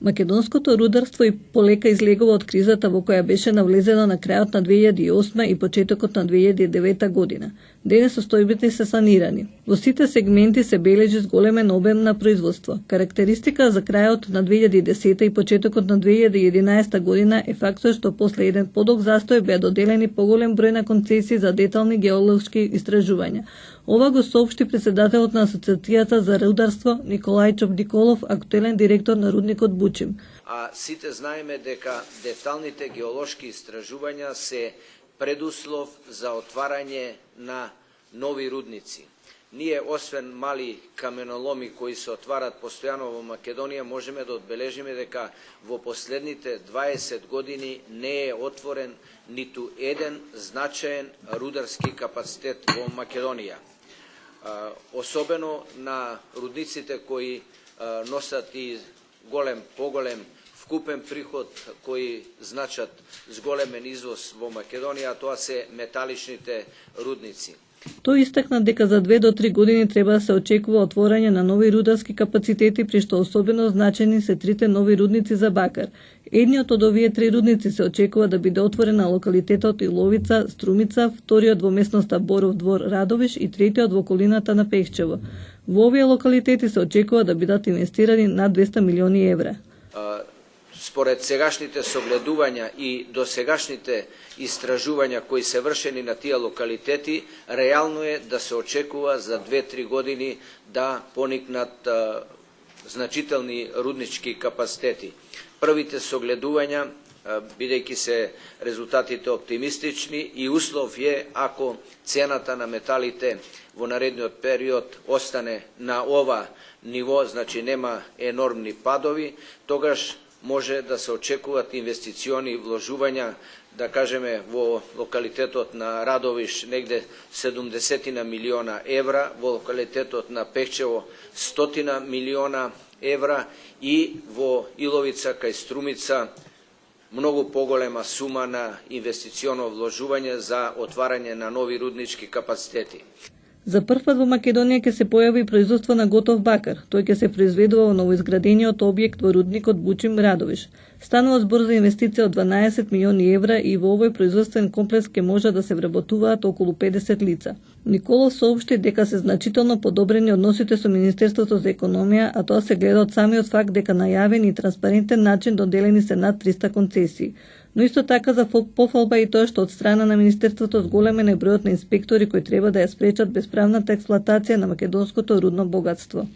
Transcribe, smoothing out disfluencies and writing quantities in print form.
Македонското рударство и полека излегува од кризата во која беше навлезено на крајот на 2008 и почетокот на 2009 година. Денес состојбите се санирани. Во сите сегменти се бележи зголемен обем на производство. Карактеристика за крајот на 2010 и почетокот на 2011 година е фактот што после еден подолг застој беа доделени поголем број на концесии за детални геолошки истражувања. Ова го соопшти председателот на Асоциацијата за рударство Николај Чопдиколов, актуелен директор на рудникот Бучим. А сите знаеме дека деталните геолошки истражувања се предуслов за отварање на нови рудници. Ние, освен мали каменоломи кои се отварат постојано во Македонија, можеме да одбележиме дека во последните 20 години не е отворен ниту еден значаен рударски капацитет во Македонија. Особено на рудниците кои носат и поголем вкупен приход, кои значат зголемен извоз во Македонија, тоа се металичните рудници. Тој истакна дека за 2 до 3 години треба да се очекува отворање на нови рударски капацитети, при што особено значени се 3 нови рудници за бакар. Едниот од овие 3 рудници се очекува да биде отворен на локалитетот Иловица, Струмица, вториот во местноста Боров двор, Радовиш и третиот во околината на Пехчево. Во овие локалитети се очекува да бидат инвестирани над 200 милиони евра. Според сегашните согледувања и досегашните истражувања кои се вршени на тие локалитети, реално е да се очекува за 2-3 години да поникнат значителни руднички капацитети. Првите согледувања, бидејќи се резултатите оптимистични, и услов е ако цената на металите во наредниот период остане на ова ниво, значи нема енормни падови, тогаш може да се очекуваат инвестициони вложувања, да кажеме во локалитетот на Радовиш негде 70 милиона евра, во локалитетот на Пехчево 100 милиона евра и во Иловица кај Струмица многу поголема сума на инвестиционо вложување за отварање на нови руднички капацитети. За прв пат во Македонија ќе се појави производство на готов бакар. Тој ќе се произведува во новоизградениот објект во рудникот Бучим Радовиш. Станува збор за инвестиција од 12 милиони евра и во овој производствен комплекс ќе може да се вработуваат околу 50 лица. Николов соопшти дека се значително подобрени односите со Министерството за економија, а тоа се гледа од самиот факт дека на јавен и транспарентен начин доделени се над 300 концесии. Но исто така за пофалба и тоа што од страна на Министерството зголемен е бројот на инспектори кои треба да ја спречат бесправната експлоатација на македонското рудно богатство.